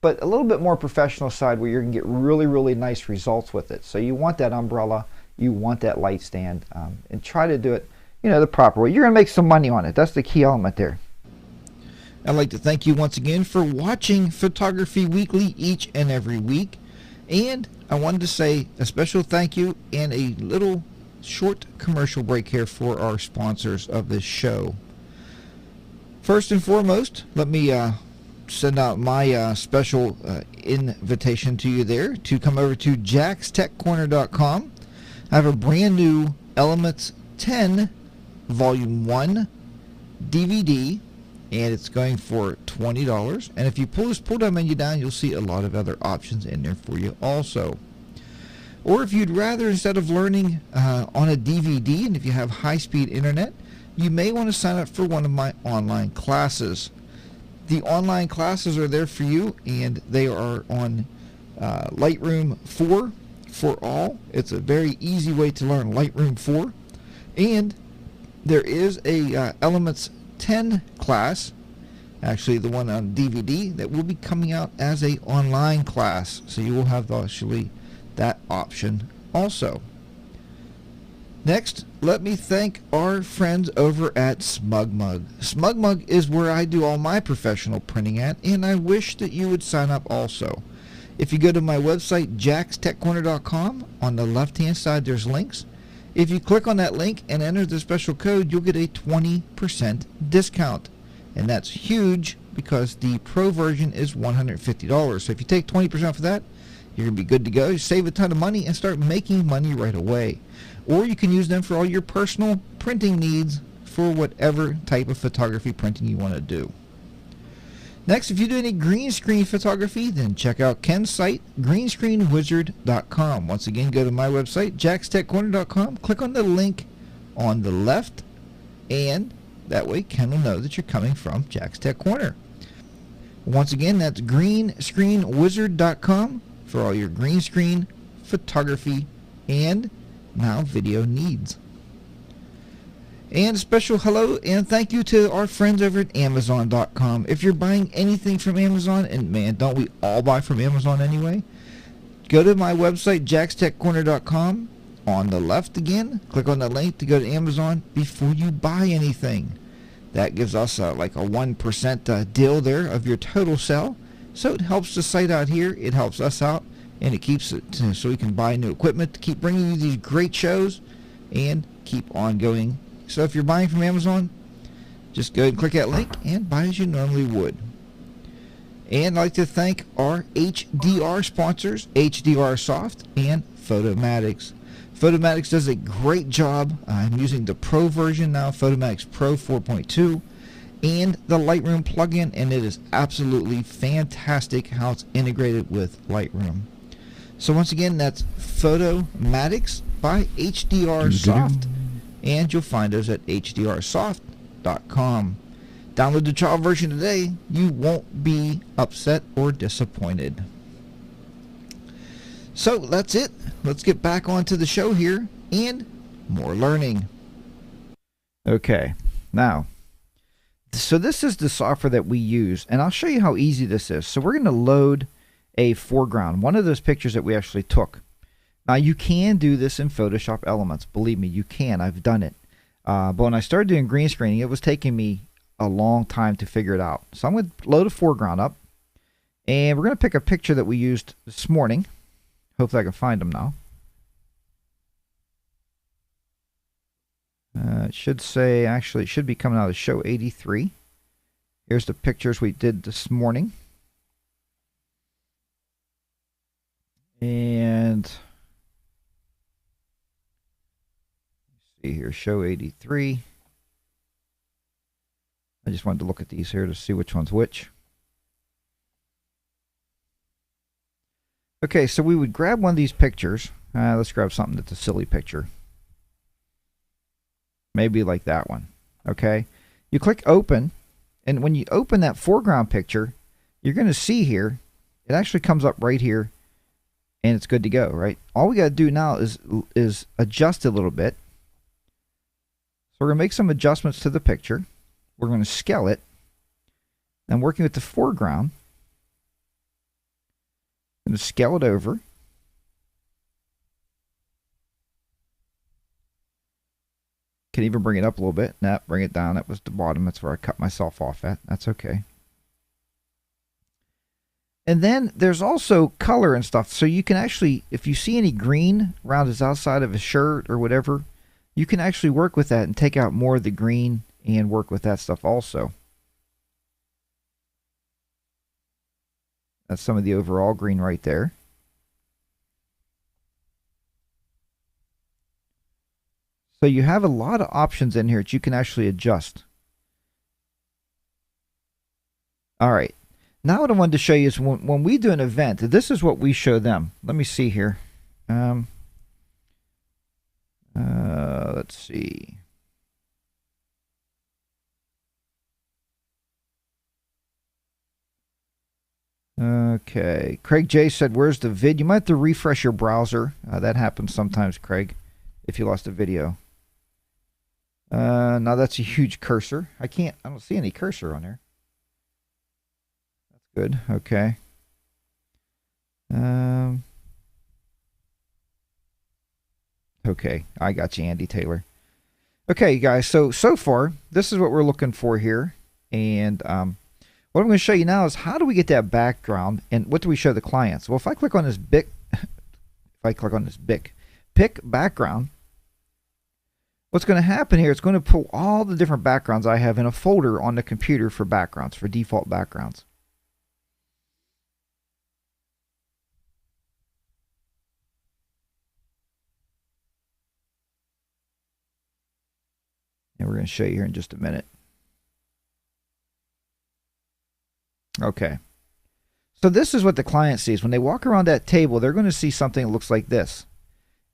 but a little bit more professional side where you can get really, really nice results with it. So you want that umbrella, you want that light stand, and try to do it, you know, the proper way. You're going to make some money on it. That's the key element there. I'd like to thank you once again for watching Photography Weekly each and every week. And I wanted to say a special thank you and a little short commercial break here for our sponsors of this show. First and foremost, let me send out my special invitation to you there to come over to jackstechcorner.com. I have a brand new Elements 10 Volume 1 DVD, and it's going for $20. And if you pull this pull down menu down, you'll see a lot of other options in there for you also. Or if you'd rather, instead of learning on a DVD, and if you have high-speed internet, you may want to sign up for one of my online classes. The online classes are there for you, and they are on Lightroom 4 for all. It's a very easy way to learn Lightroom 4. And there is a Elements 10 class, actually the one on DVD, that will be coming out as a online class. So you will have actually that option also. Next, let me thank our friends over at SmugMug. SmugMug is where I do all my professional printing at, and I wish that you would sign up also. If you go to my website, jackstechcorner.com, on the left-hand side there's links. If you click on that link and enter the special code, you'll get a 20% discount. And that's huge because the Pro version is $150. So if you take 20% for that, you're going to be good to go. You save a ton of money and start making money right away. Or you can use them for all your personal printing needs for whatever type of photography printing you want to do. Next, if you do any green screen photography, then check out Ken's site, greenscreenwizard.com. Once again, go to my website, jackstechcorner.com, click on the link on the left, and that way Ken will know that you're coming from Jack's Tech Corner. Once again, that's greenscreenwizard.com for all your green screen photography and now video needs. And a special hello and thank you to our friends over at Amazon.com. If you're buying anything from Amazon, and man, don't we all buy from Amazon anyway? Go to my website, jackstechcorner.com. On the left again, click on the link to go to Amazon before you buy anything. That gives us like a 1% deal there of your total sell. So it helps the site out here, it helps us out, and it keeps it so we can buy new equipment to keep bringing you these great shows and keep on going. So if you're buying from Amazon, just go ahead and click that link and buy as you normally would. And I'd like to thank our HDR sponsors, HDR Soft and Photomatics. Photomatics does a great job. I'm using the Pro version now, Photomatics Pro 4.2. and the Lightroom plugin, and it is absolutely fantastic how it's integrated with Lightroom. So once again, that's Photomatics by HDR Soft, and you'll find us at hdrsoft.com. Download the trial version today. You won't be upset or disappointed. So that's it. Let's get back onto the show here and more learning. Okay, now, so this is the software that we use, and I'll show you how easy this is. So we're going to load a foreground, one of those pictures that we actually took. Now you can do this in Photoshop Elements. Believe me, you can. I've done it. But when I started doing green screening, it was taking me a long time to figure it out. So I'm going to load a foreground up, and we're going to pick a picture that we used this morning. Hopefully I can find them now. It should say, actually it should be coming out of show 83. Here's the pictures we did this morning. And let's see here, show 83. I just wanted to look at these here to see which one's which. Okay, so we would grab one of these pictures. Let's grab something that's a silly picture. Maybe like that one. Okay, you click open, and when you open that foreground picture, you're going to see here, it actually comes up right here, and it's good to go, right? All we got to do now is adjust it a little bit. So we're going to make some adjustments to the picture. We're going to scale it. I'm working with the foreground. I'm going to scale it over. Can even bring it up a little bit. Nah, bring it down. That was the bottom. That's where I cut myself off at. That's okay. And then there's also color and stuff. So you can actually, if you see any green around his outside of his shirt or whatever, you can actually work with that and take out more of the green and work with that stuff also. That's some of the overall green right there. So you have a lot of options in here that you can actually adjust. All right. Now what I wanted to show you is when we do an event, this is what we show them. Let me see here. Let's see. Okay. Craig J said, where's the vid? You might have to refresh your browser. That happens sometimes, Craig, if you lost a video. Now that's a huge cursor. I don't see any cursor on there. That's good. Okay. Okay, I got you, Andy Taylor. Okay, guys, so far, this is what we're looking for here. And what I'm going to show you now is how do we get that background, and what do we show the clients? Well, if I click on this pick background, what's going to happen here, it's going to pull all the different backgrounds I have in a folder on the computer for backgrounds, for default backgrounds. And we're going to show you here in just a minute. Okay. So this is what the client sees. When they walk around that table, they're going to see something that looks like this.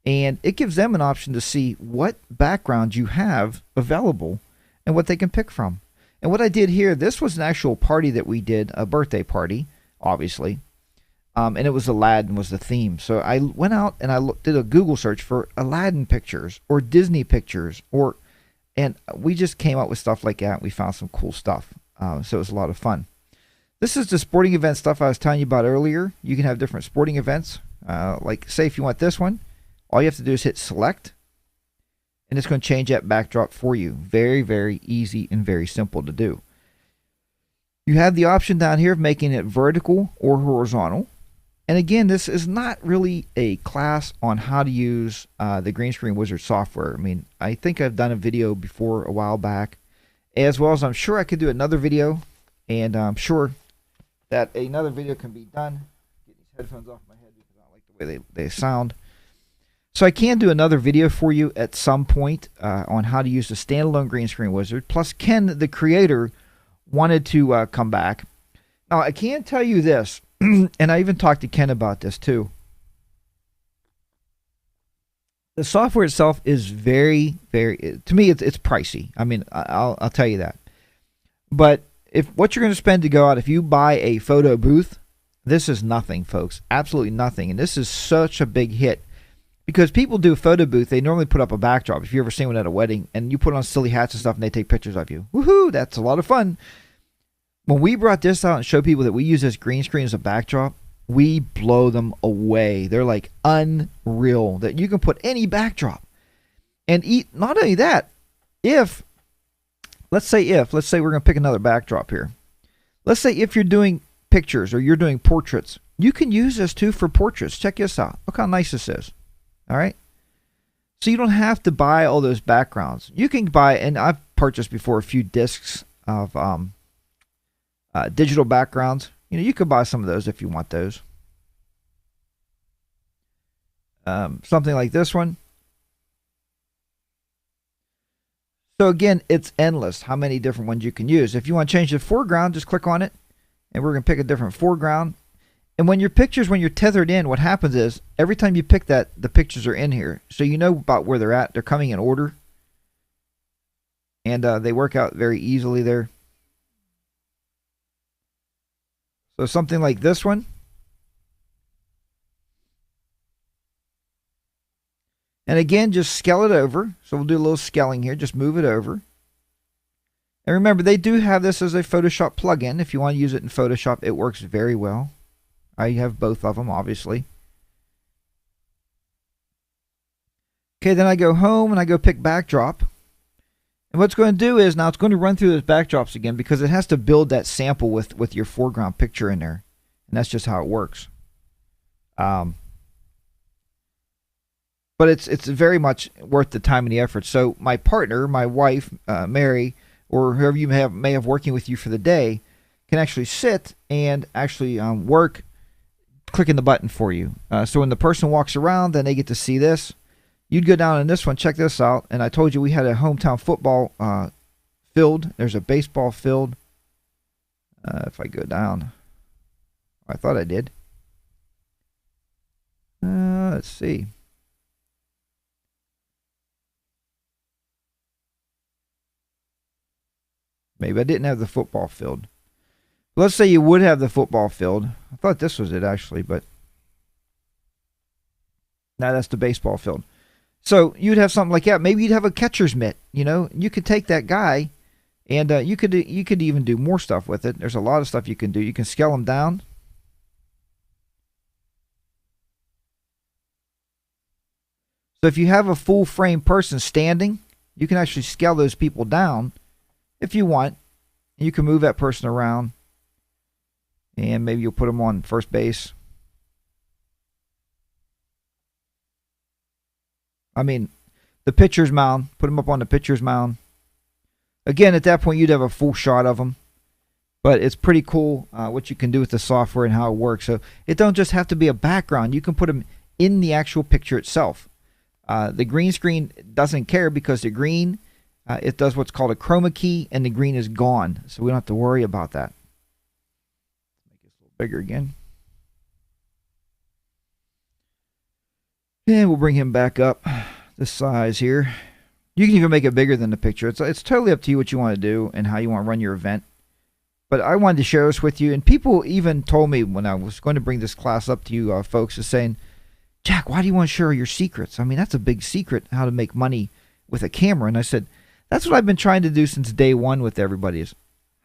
And it gives them an option to see what background you have available and what they can pick from. And what I did here, this was an actual party that we did, a birthday party, obviously. And it was Aladdin was the theme. So I went out and I did a Google search for Aladdin pictures or Disney pictures, and we just came up with stuff like that. We found some cool stuff. So it was a lot of fun. This is the sporting event stuff I was telling you about earlier. You can have different sporting events. Like, say, if you want this one, all you have to do is hit select, and it's going to change that backdrop for you. Very, very easy and very simple to do. You have the option down here of making it vertical or horizontal. And again, this is not really a class on how to use the Green Screen Wizard software. I mean, I think I've done a video before a while back, as well as I'm sure I could do another video, and I'm sure that another video can be done. Get these headphones off my head because I don't like the way they sound. So I can do another video for you at some point on how to use the standalone Green Screen Wizard. Plus, Ken, the creator, wanted to come back. Now, I can tell you this, and I even talked to Ken about this too. The software itself is very, very, to me, it's pricey. I mean, I'll tell you that. But if what you're going to spend to go out, if you buy a photo booth, this is nothing, folks. Absolutely nothing. And this is such a big hit. Because people do a photo booth, they normally put up a backdrop. If you ever seen one at a wedding, and you put on silly hats and stuff, and they take pictures of you. Woohoo! That's a lot of fun. When we brought this out and showed people that we use this green screen as a backdrop, we blow them away. They're like unreal that you can put any backdrop. And not only that, let's say we're going to pick another backdrop here. Let's say if you're doing pictures or you're doing portraits, you can use this too for portraits. Check this out. Look how nice this is. All right. So you don't have to buy all those backgrounds. You can buy, and I've purchased before a few discs of digital backgrounds. You know, you could buy some of those if you want those. Something like this one. So again, it's endless how many different ones you can use. If you want to change the foreground, just click on it, and we're going to pick a different foreground. And when you're tethered in, what happens is every time you pick that, the pictures are in here. So you know about where they're at. They're coming in order. And they work out very easily there. So something like this one. And again, just scale it over. So we'll do a little scaling here. Just move it over. And remember, they do have this as a Photoshop plugin. If you want to use it in Photoshop, it works very well. I have both of them, obviously. Okay, then I go home and I go pick backdrop. And what it's going to do is, now it's going to run through those backdrops again because it has to build that sample with your foreground picture in there. And that's just how it works. But it's very much worth the time and the effort. So my partner, my wife, Mary, or whoever you may have working with you for the day, can actually sit and actually work clicking the button for you. So when the person walks around, then they get to see this. You'd go down in this one, check this out. And I told you we had a hometown football field. There's a baseball field. If I go down, I thought I did. Let's see. Maybe I didn't have the football field. Let's say you would have the football field. I thought this was it actually, but no, that's the baseball field. So you'd have something like that. Maybe you'd have a catcher's mitt. You know, you could take that guy, and you could even do more stuff with it. There's a lot of stuff you can do. You can scale them down. So if you have a full frame person standing, you can actually scale those people down if you want. You can move that person around. And maybe you'll put them on first base. I mean, the pitcher's mound. Put them up on the pitcher's mound. Again, at that point, you'd have a full shot of them. But it's pretty cool what you can do with the software and how it works. So it don't just have to be a background. You can put them in the actual picture itself. The green screen doesn't care because the green, it does what's called a chroma key, and the green is gone. So we don't have to worry about that. Bigger again. And we'll bring him back up the size here. You can even make it bigger than the picture. It's totally up to you what you want to do and how you want to run your event. But I wanted to share this with you. And people even told me when I was going to bring this class up to you folks, is saying, Jack, why do you want to share your secrets? I mean, that's a big secret, how to make money with a camera. And I said, that's what I've been trying to do since day one with everybody, is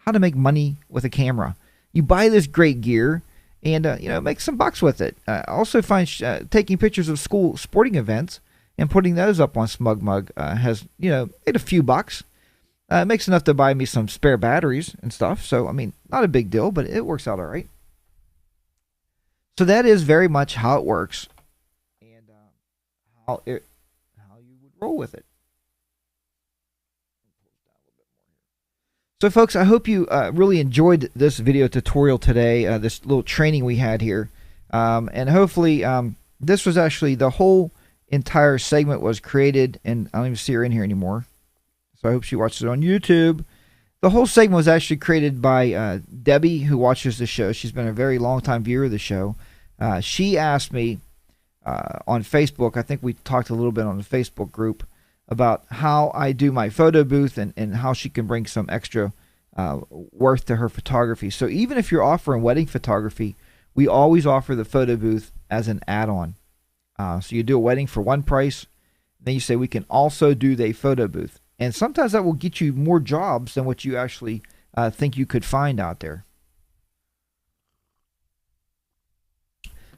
how to make money with a camera. You buy this great gear and, make some bucks with it. I also find taking pictures of school sporting events and putting those up on SmugMug has, made a few bucks. It makes enough to buy me some spare batteries and stuff. So, I mean, not a big deal, but it works out all right. So that is very much how it works and how you would roll with it. So folks, I hope you really enjoyed this video tutorial today, this little training we had here. And hopefully this was actually the whole entire segment was created, and I don't even see her in here anymore. So I hope she watches it on YouTube. The whole segment was actually created by Debbie, who watches the show. She's been a very long-time viewer of the show. She asked me on Facebook, I think we talked a little bit on the Facebook group, about how I do my photo booth and how she can bring some extra worth to her photography. So even if you're offering wedding photography, we always offer the photo booth as an add-on. So you do a wedding for one price, then you say we can also do the photo booth. And sometimes that will get you more jobs than what you actually think you could find out there.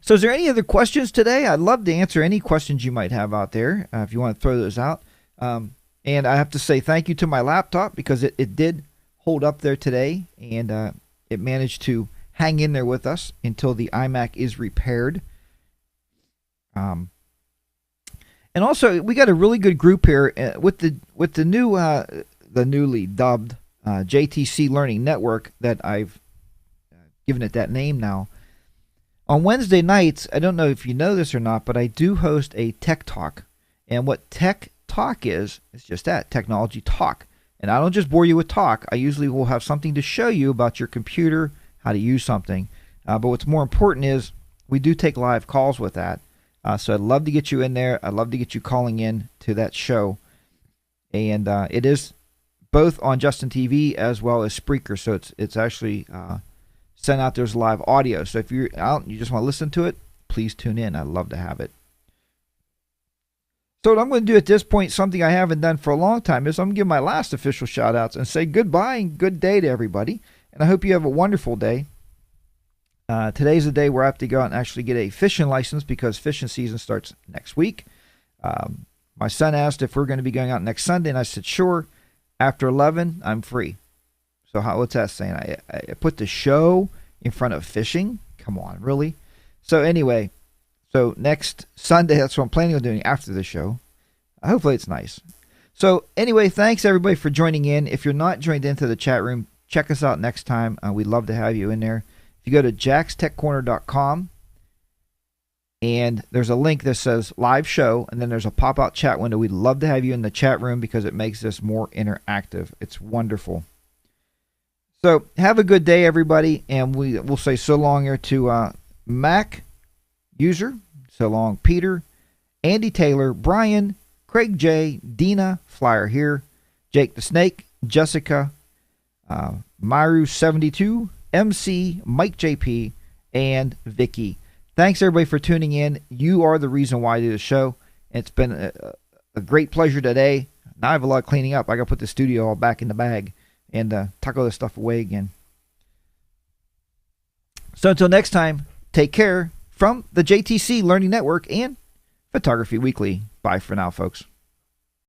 So is there any other questions today? I'd love to answer any questions you might have out there if you want to throw those out. And I have to say thank you to my laptop because it did hold up there today, and it managed to hang in there with us until the iMac is repaired. And also, we got a really good group here with the new the newly dubbed JTC Learning Network that I've given it that name now. On Wednesday nights, I don't know if you know this or not, but I do host a Tech Talk. And what Tech Talk is just that, technology talk. And I don't just bore you with talk. I usually will have something to show you about your computer, how to use something. But what's more important is we do take live calls with that. So I'd love to get you in there. I'd love to get you calling in to that show. And it is both on Justin TV as well as Spreaker. So it's actually sent out there's live audio. So if you're out and you just want to listen to it, please tune in. I'd love to have it. So what I'm going to do at this point, something I haven't done for a long time, is I'm going to give my last official shout outs and say goodbye and good day to everybody. And I hope you have a wonderful day. Today's the day where I have to go out and actually get a fishing license because fishing season starts next week. My son asked if we're going to be going out next Sunday, and I said, sure. After 11, I'm free. So what's that saying? I put the show in front of fishing? Come on, really? So anyway, so next Sunday, that's what I'm planning on doing after the show. Hopefully it's nice. So anyway, thanks everybody for joining in. If you're not joined into the chat room, check us out next time. We'd love to have you in there. If you go to jackstechcorner.com, and there's a link that says live show, and then there's a pop-out chat window. We'd love to have you in the chat room because it makes this more interactive. It's wonderful. So have a good day, everybody, and we'll say so long here to Mac user, so long Peter, Andy Taylor, Brian, Craig J, Dina, Flyer here, Jake the Snake, Jessica, Myru72, MC, Mike JP, and Vicky. Thanks everybody for tuning in. You are the reason why I do the show. It's been a great pleasure today. Now I have a lot of cleaning up. I got to put the studio all back in the bag and tuck all this stuff away again. So until next time, take care from the JTC Learning Network and Photography Weekly. Bye for now, folks.